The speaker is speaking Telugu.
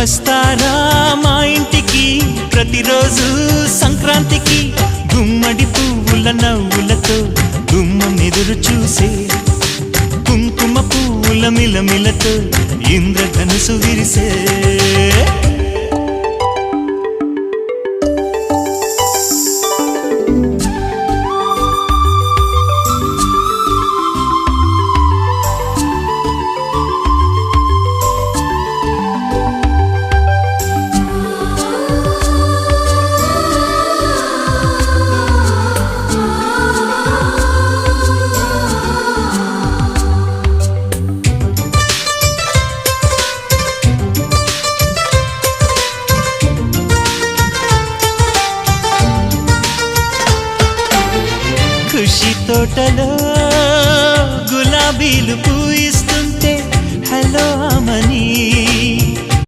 వస్తారా మా ఇంటికి ప్రతిరోజు సంక్రాంతికి గుమ్మడి పువ్వుల నవ్వులతో గుమ్మం ఎదురు చూసే కుంకుమ పువ్వుల మిలమిలతో ఇంద్రధనుసు విరిసే ఖుషి తోటలో గులాబీలు పూయిస్తూ